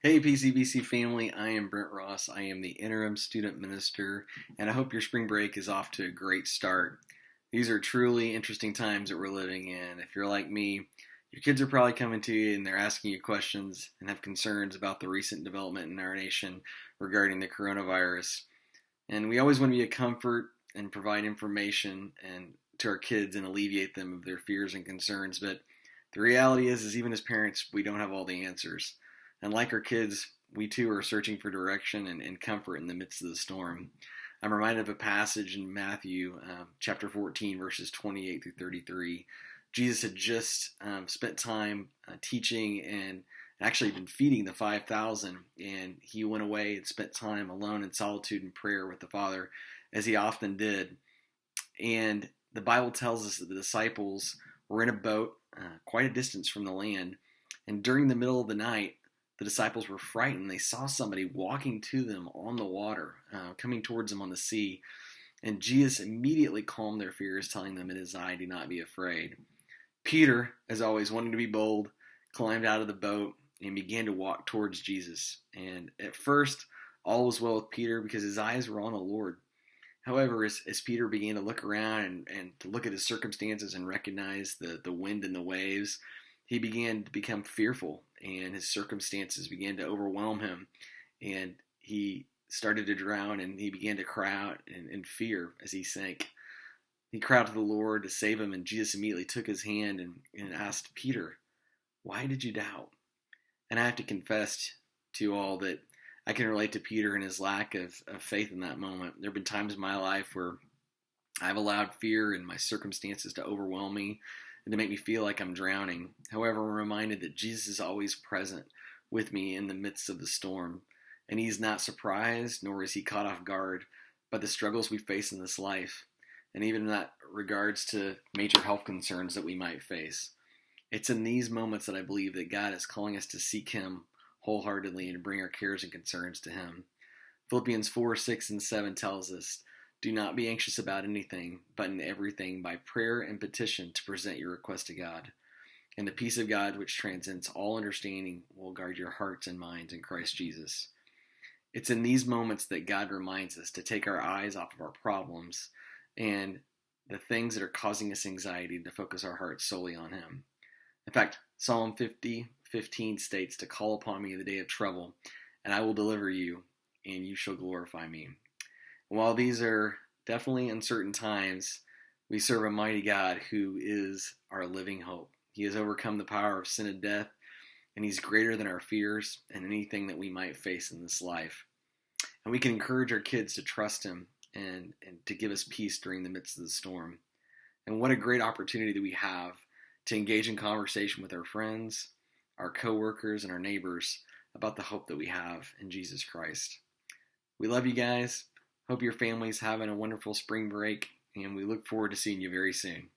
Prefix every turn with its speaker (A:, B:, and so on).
A: Hey, PCBC family, I am Brent Ross. I am the interim student minister, and I hope your spring break is off to a great start. These are truly interesting times that we're living in. If you're like me, your kids are probably coming to you and they're asking you questions and have concerns about the recent development in our nation regarding the coronavirus. And we always want to be a comfort and provide information and to our kids and alleviate them of their fears and concerns. But the reality is even as parents, we don't have all the answers. And like our kids, we too are searching for direction and comfort in the midst of the storm. I'm reminded of a passage in Matthew chapter 14, verses 28 through 33. Jesus had just spent time teaching and actually been feeding the 5,000, and he went away and spent time alone in solitude and prayer with the Father, as he often did. And the Bible tells us that the disciples were in a boat quite a distance from the land, and during the middle of the night, the disciples were frightened. They saw somebody walking to them on the water, coming towards them on the sea. And Jesus immediately calmed their fears, telling them, "It is I, do not be afraid." Peter, as always, wanting to be bold, climbed out of the boat and began to walk towards Jesus. And at first, all was well with Peter because his eyes were on the Lord. However, as Peter began to look around and to look at his circumstances and recognize the wind and the waves, he began to become fearful, and his circumstances began to overwhelm him, and he started to drown, and he began to cry out in fear as he sank. He cried to the Lord to save him, and Jesus immediately took his hand and asked Peter, "Why did you doubt?" And I have to confess to you all that I can relate to Peter and his lack of faith in that moment. There have been times in my life where I've allowed fear and my circumstances to overwhelm me and to make me feel like I'm drowning. However, I'm reminded that Jesus is always present with me in the midst of the storm, and he's not surprised, nor is he caught off guard by the struggles we face in this life, and even in that regards to major health concerns that we might face. It's in these moments that I believe that God is calling us to seek him wholeheartedly and bring our cares and concerns to him. Philippians 4, 6, and 7 tells us, "Do not be anxious about anything, but in everything by prayer and petition to present your request to God. And the peace of God, which transcends all understanding, will guard your hearts and minds in Christ Jesus." It's in these moments that God reminds us to take our eyes off of our problems and the things that are causing us anxiety, to focus our hearts solely on him. In fact, Psalm 50:15 states to call upon me in the day of trouble, and I will deliver you, and you shall glorify me. While these are definitely uncertain times, we serve a mighty God who is our living hope. He has overcome the power of sin and death, and he's greater than our fears and anything that we might face in this life. And we can encourage our kids to trust him and to give us peace during the midst of the storm. And what a great opportunity that we have to engage in conversation with our friends, our coworkers, and our neighbors about the hope that we have in Jesus Christ. We love you guys. Hope your family's having a wonderful spring break, and we look forward to seeing you very soon.